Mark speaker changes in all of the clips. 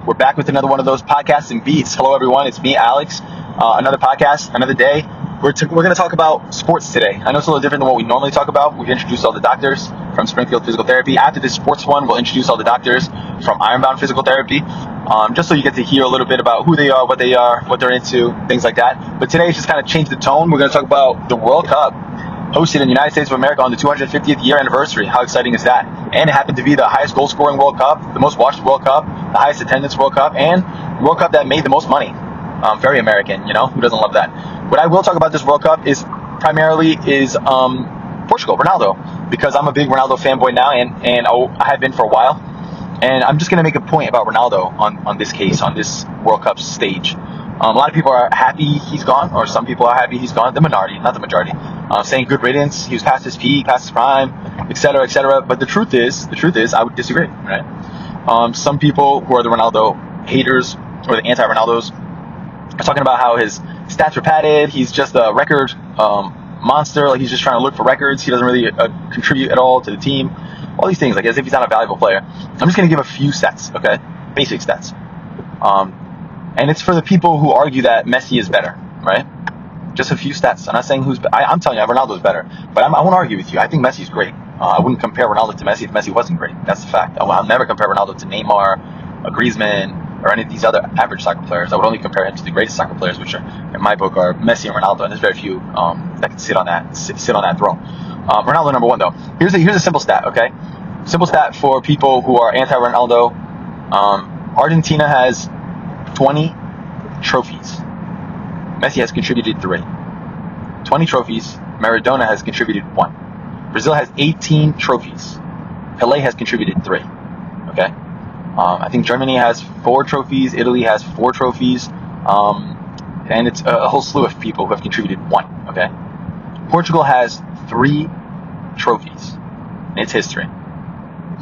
Speaker 1: We're back with another one of those podcasts and beats. Hello, everyone. It's me, Alex. Another podcast, another day. We're going to talk about sports today. I know it's a little different than what we normally talk about. We've introduced all the doctors from Springfield Physical Therapy. After this sports one, we'll introduce all the doctors from Ironbound Physical Therapy, just so you get to hear a little bit about who they are, what they're into, things like that. But today, it's just kind of changed the tone. We're going to talk about the World Cup hosted in the United States of America on the 250th year anniversary. How exciting is that? And it happened to be the highest goal-scoring World Cup, the most watched World Cup, the highest attendance World Cup, and the World Cup that made the most money. Very American, who doesn't love that? What I will talk about this World Cup is primarily Portugal, Ronaldo, because I'm a big Ronaldo fanboy now, and I have been for a while. And I'm just going to make a point about Ronaldo on this World Cup stage. A lot of people are happy he's gone, or some people are happy he's gone. The minority, not the majority, saying good riddance. He was past his peak, past his prime, etc., etc. But the truth is, I would disagree. Right? Some people who are the Ronaldo haters or the anti-Ronaldos are talking about how his stats were padded. He's just a record monster. Like he's just trying to look for records. He doesn't really contribute at all to the team. All these things, like as if he's not a valuable player. I'm just going to give a few stats, okay? Basic stats. And it's for the people who argue that Messi is better, right? Just a few stats. I'm not saying I'm telling you Ronaldo is better, but I won't argue with you. I think Messi's great. I wouldn't compare Ronaldo to Messi if Messi wasn't great. That's the fact. I'll never compare Ronaldo to Neymar, Griezmann, or any of these other average soccer players. I would only compare him to the greatest soccer players, which are, in my book, are Messi and Ronaldo. And there's very few that can sit on that throne. Ronaldo number one, though. Here's a simple stat, okay? Simple stat for people who are anti-Ronaldo. Argentina has 20 trophies. Messi has contributed 3. 20 trophies. Maradona has contributed 1. Brazil has 18 trophies. Pelé has contributed 3. Okay? I think Germany has 4 trophies. Italy has 4 trophies. And it's a whole slew of people who have contributed 1. Okay? Portugal has 3 trophies in its history.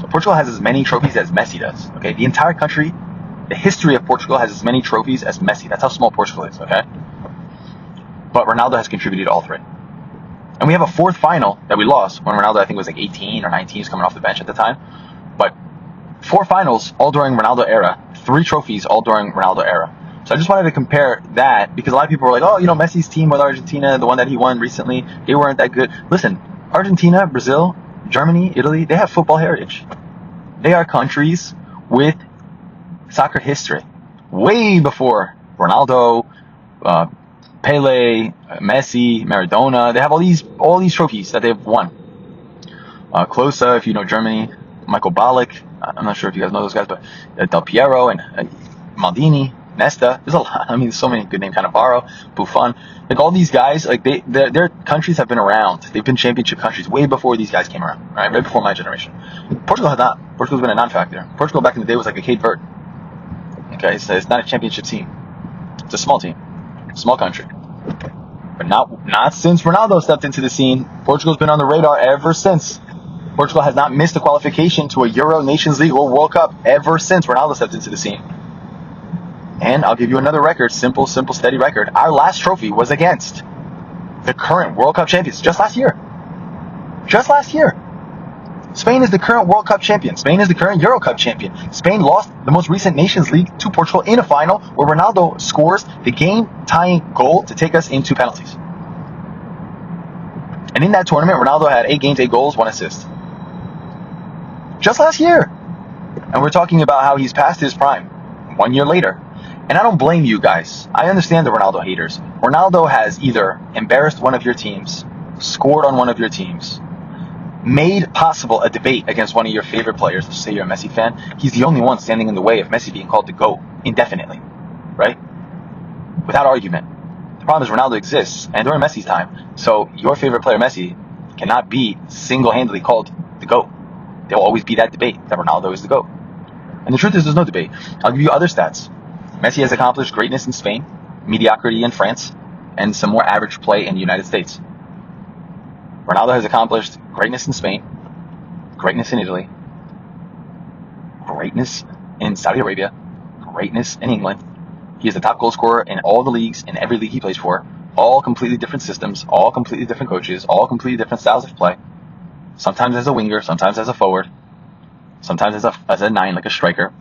Speaker 1: So Portugal has as many trophies as Messi does. Okay? The entire country, the history of Portugal has as many trophies as Messi. That's how small Portugal is. Okay? But Ronaldo has contributed all 3. And we have a 4th final that we lost when Ronaldo, I think, was like 18 or 19. He was coming off the bench at the time. But 4 finals all during Ronaldo era, 3 trophies all during Ronaldo era. So I just wanted to compare that because a lot of people were like, oh, Messi's team with Argentina, the one that he won recently, they weren't that good. Listen, Argentina, Brazil, Germany, Italy, they have football heritage. They are countries with soccer history. Way before Ronaldo, Pele, Messi, Maradona. They have all these trophies that they've won. Klose, if you know Germany, Michael Ballack. I'm not sure if you guys know those guys, but Del Piero and Maldini, Nesta. There's a lot. I mean, so many good names. Cannavaro, Buffon. Like all these guys, like their countries have been around. They've been championship countries way before these guys came around. Right before my generation. Portugal has not. Portugal's been a non-factor. Portugal back in the day was like a Cape Verde. Okay, so it's not a championship team. It's a small team, small country. But not since Ronaldo stepped into the scene. Portugal's been on the radar ever since. Portugal has not missed a qualification to a Euro, Nations League, or World Cup ever since Ronaldo stepped into the scene. And I'll give you another record, simple, steady record. Our last trophy was against the current World Cup champions just last year. Spain is the current World Cup champion. Spain is the current Euro Cup champion. Spain lost the most recent Nations League to Portugal in a final where Ronaldo scores the game-tying goal to take us into penalties. And in that tournament, Ronaldo had 8 games, 8 goals, 1 assist. Just last year. And we're talking about how he's past his prime 1 year later. And I don't blame you guys. I understand the Ronaldo haters. Ronaldo has either embarrassed one of your teams, scored on one of your teams, made possible a debate against one of your favorite players. Let's say you're a Messi fan. He's the only one standing in the way of Messi being called the GOAT indefinitely, right? Without argument. The problem is Ronaldo exists, and during Messi's time, so your favorite player, Messi, cannot be single-handedly called the GOAT. There will always be that debate that Ronaldo is the GOAT. And the truth is there's no debate. I'll give you other stats. Messi has accomplished greatness in Spain, mediocrity in France, and some more average play in the United States. Ronaldo has accomplished greatness in Spain, greatness in Italy, greatness in Saudi Arabia, greatness in England. He is the top goal scorer in all the leagues, in every league he plays for. All completely different systems, all completely different coaches, all completely different styles of play. Sometimes as a winger, sometimes as a forward, sometimes as a 9, like a striker.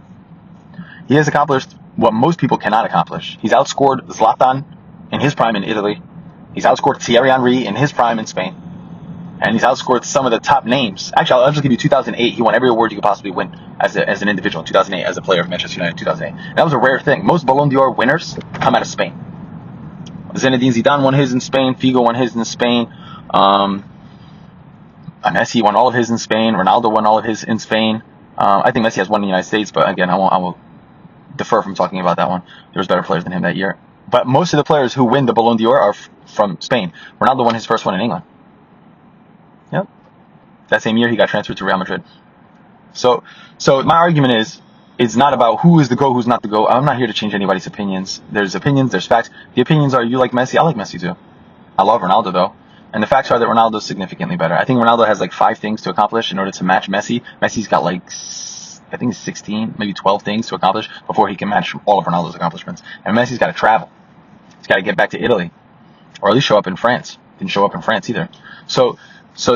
Speaker 1: He has accomplished what most people cannot accomplish. He's outscored Zlatan in his prime in Italy. He's outscored Thierry Henry in his prime in Spain. And he's outscored some of the top names. Actually, I'll just give you 2008. He won every award you could possibly win as an individual in 2008, as a player of Manchester United in 2008. That was a rare thing. Most Ballon d'Or winners come out of Spain. Zinedine Zidane won his in Spain. Figo won his in Spain. Messi won all of his in Spain. Ronaldo won all of his in Spain. I think Messi has one in the United States, but again, I will defer from talking about that one. There was better players than him that year. But most of the players who win the Ballon d'Or are from Spain. Ronaldo won his first one in England. Yep. That same year, he got transferred to Real Madrid. So my argument is, it's not about who is the GOAT, who's not the GOAT. I'm not here to change anybody's opinions. There's opinions, there's facts. The opinions are, you like Messi, I like Messi too. I love Ronaldo though. And the facts are that Ronaldo's significantly better. I think Ronaldo has like 5 things to accomplish in order to match Messi. Messi's got like, I think 16, maybe 12 things to accomplish before he can match all of Ronaldo's accomplishments. And Messi's got to travel. He's got to get back to Italy. Or at least show up in France. Didn't show up in France either. So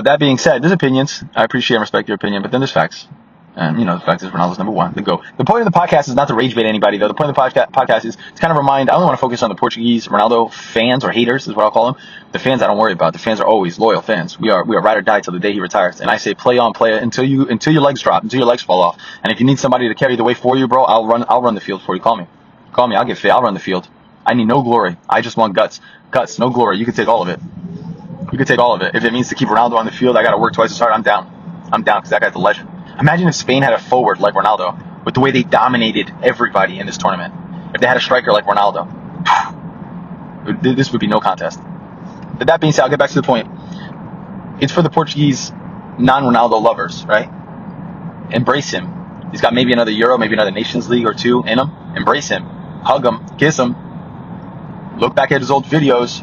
Speaker 1: that being said, there's opinions. I appreciate and respect your opinion, but then there's facts. And, the fact is Ronaldo's number one, the GOAT. The point of the podcast is not to rage bait anybody, though. The point of the podcast is to kind of remind, I only want to focus on the Portuguese Ronaldo fans, or haters is what I'll call them. The fans I don't worry about. The fans are always loyal fans. We are ride or die till the day he retires. And I say play on, play it until your legs drop, until your legs fall off. And if you need somebody to carry the weight for you, bro, I'll run the field for you. Call me, I'll get fit, I'll run the field. I need no glory. I just want guts, no glory. You can take all of it. If it means to keep Ronaldo on the field, I got to work twice as hard. I'm down because that guy's a legend. Imagine if Spain had a forward like Ronaldo, with the way they dominated everybody in this tournament. If they had a striker like Ronaldo, this would be no contest. But that being said, I'll get back to the point. It's for the Portuguese non-Ronaldo lovers, right? Embrace him. He's got maybe another Euro, maybe another Nations League or 2 in him. Embrace him. Hug him. Kiss him. Look back at his old videos.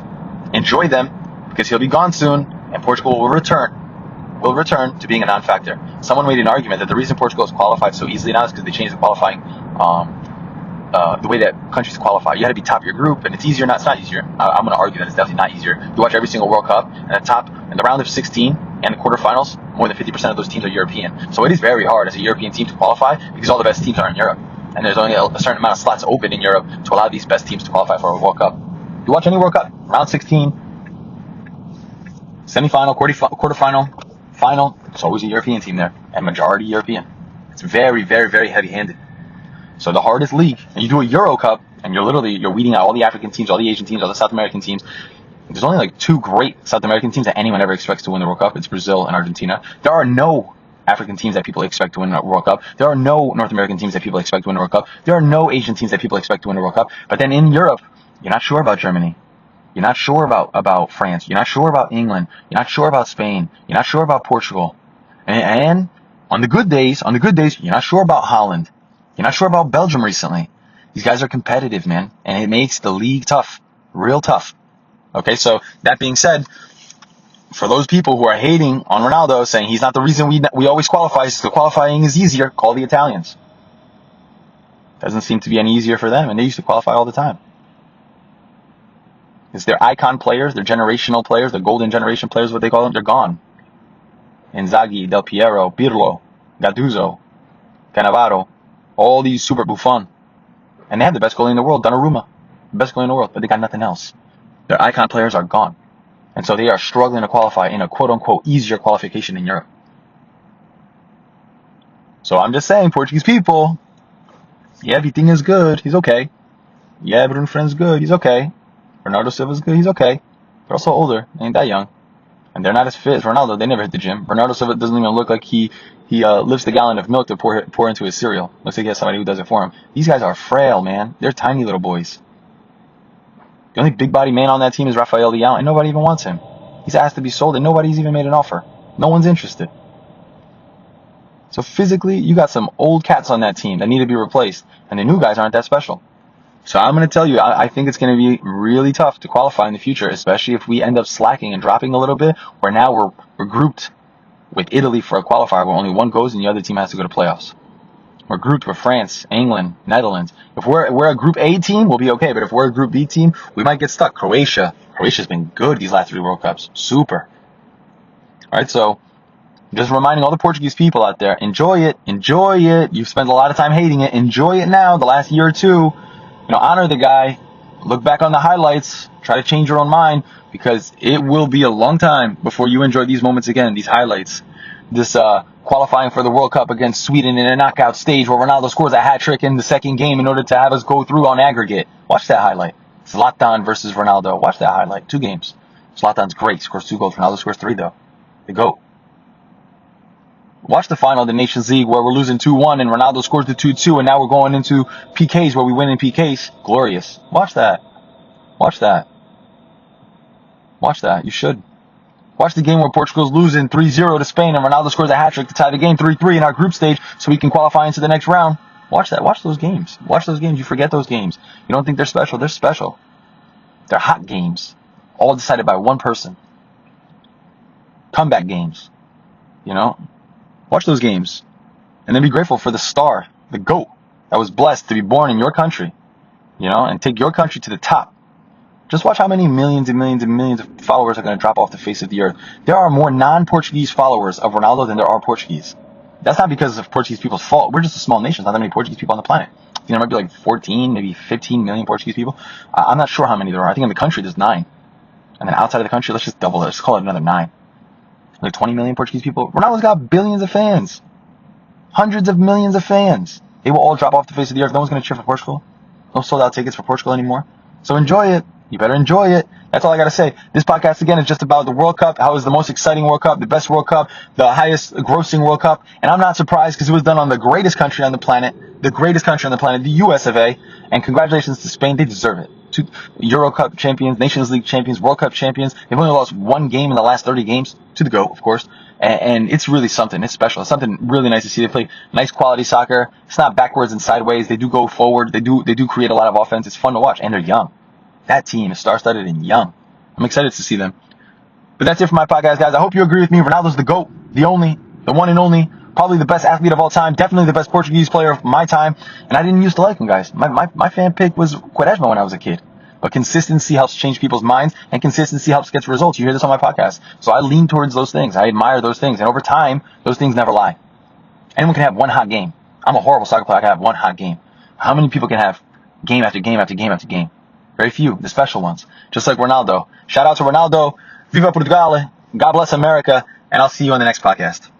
Speaker 1: Enjoy them, because he'll be gone soon, and Portugal will return to being a non-factor. Someone made an argument that the reason Portugal is qualified so easily now is because they changed the qualifying, the way that countries qualify. You had to be top of your group, and it's easier. It's not easier. I'm going to argue that it's definitely not easier. You watch every single World Cup, and in the round of 16 and the quarterfinals, more than 50% of those teams are European. So it is very hard as a European team to qualify, because all the best teams are in Europe, and there's only a certain amount of slots open in Europe to allow these best teams to qualify for a World Cup. You watch any World Cup, round 16, semifinal, quarterfinal, final, it's always a European team there, and majority European. It's very, very, very heavy-handed. So the hardest league, and you do a Euro Cup, and you're weeding out all the African teams, all the Asian teams, all the South American teams. There's only like 2 great South American teams that anyone ever expects to win the World Cup. It's Brazil and Argentina. There are no African teams that people expect to win the World Cup. There are no North American teams that people expect to win the World Cup. There are no Asian teams that people expect to win the World Cup. But then in Europe, you're not sure about Germany. You're not sure about France. You're not sure about England. You're not sure about Spain. You're not sure about Portugal. And on the good days, you're not sure about Holland. You're not sure about Belgium recently. These guys are competitive, man. And it makes the league tough. Real tough. Okay, so that being said, for those people who are hating on Ronaldo, saying he's not the reason we always qualify, so qualifying is easier, call the Italians. Doesn't seem to be any easier for them, and they used to qualify all the time. It's their icon players, their generational players, their golden generation players, what they call them, they're gone. Inzaghi, Del Piero, Pirlo, Gattuso, Cannavaro, all these super Buffon. And they have the best goalie in the world, Donnarumma. The best goalie in the world, but they got nothing else. Their icon players are gone. And so they are struggling to qualify in a quote-unquote easier qualification in Europe. So I'm just saying, Portuguese people, yeah, everything is good. He's okay. Yeah, Bruno Fernandes is good. He's okay. Bernardo Silva's good. He's okay. They're also older. They ain't that young. And they're not as fit as Ronaldo. They never hit the gym. Bernardo Silva doesn't even look like he lifts the gallon of milk to pour into his cereal. Looks like he has somebody who does it for him. These guys are frail, man. They're tiny little boys. The only big body man on that team is Rafael Leão, and nobody even wants him. He's asked to be sold, and nobody's even made an offer. No one's interested. So physically, you got some old cats on that team that need to be replaced, and the new guys aren't that special. So I'm going to tell you, I think it's going to be really tough to qualify in the future, especially if we end up slacking and dropping a little bit, where now we're grouped with Italy for a qualifier where only one goes and the other team has to go to playoffs. We're grouped with France, England, Netherlands. If we're a Group A team, we'll be okay. But if we're a Group B team, we might get stuck. Croatia's been good these last 3 World Cups. Super. All right, so Just reminding all the Portuguese people out there, enjoy it, enjoy it. You've spent a lot of time hating it. Enjoy it now, the last year or two. Honor the guy. Look back on the highlights. Try to change your own mind, because it will be a long time before you enjoy these moments again, these highlights. This qualifying for the World Cup against Sweden in a knockout stage where Ronaldo scores a hat trick in the second game in order to have us go through on aggregate. Watch that highlight. Zlatan versus Ronaldo. Watch that highlight. 2 games. Zlatan's great. Scores 2 goals. Ronaldo scores 3, though. The GOAT. Watch the final of the Nations League where we're losing 2-1 and Ronaldo scores the 2-2, and now we're going into PKs where we win in PKs. Glorious. Watch that. Watch that. Watch that. You should. Watch the game where Portugal's losing 3-0 to Spain and Ronaldo scores a hat-trick to tie the game 3-3 in our group stage so we can qualify into the next round. Watch that. Watch those games. Watch those games. You forget those games. You don't think they're special. They're special. They're hot games. All decided by one person. Comeback games. Watch those games. And then be grateful for the star, the GOAT, that was blessed to be born in your country, and take your country to the top. Just watch how many millions and millions and millions of followers are going to drop off the face of the earth. There are more non-Portuguese followers of Ronaldo than there are Portuguese. That's not because of Portuguese people's fault. We're just a small nation. There's not that many Portuguese people on the planet. There might be like 14, maybe 15 million Portuguese people. I'm not sure how many there are. I think in the country there's 9. And then outside of the country, let's just double it. Let's call it another 9. Like 20 million Portuguese people. Ronaldo's got billions of fans. Hundreds of millions of fans. They will all drop off the face of the earth. No one's going to cheer for Portugal. No sold out tickets for Portugal anymore. So enjoy it. You better enjoy it. That's all I got to say. This podcast, again, is just about the World Cup, how it was the most exciting World Cup, the best World Cup, the highest grossing World Cup. And I'm not surprised because it was done on the greatest country on the planet, the US of A. And congratulations to Spain. They deserve it. 2 Euro Cup champions, Nations League champions, World Cup champions. They've only lost 1 game in the last 30 games to the GOAT, of course. And it's really something. It's special. It's something really nice to see. They play nice quality soccer. It's not backwards and sideways. They do go forward. They do create a lot of offense. It's fun to watch. And they're young. That team is star-studded and young. I'm excited to see them. But that's it for my podcast, guys. I hope you agree with me. Ronaldo's the GOAT, the one and only, probably the best athlete of all time, definitely the best Portuguese player of my time. And I didn't used to like him, guys. My fan pick was Quaresma when I was a kid. But consistency helps change people's minds, and consistency helps get results. You hear this on my podcast. So I lean towards those things. I admire those things. And over time, those things never lie. Anyone can have one hot game. I'm a horrible soccer player. I can have one hot game. How many people can have game after game after game after game? Very few, the special ones. Just like Ronaldo. Shout out to Ronaldo. Viva Portugal. God bless America. And I'll see you on the next podcast.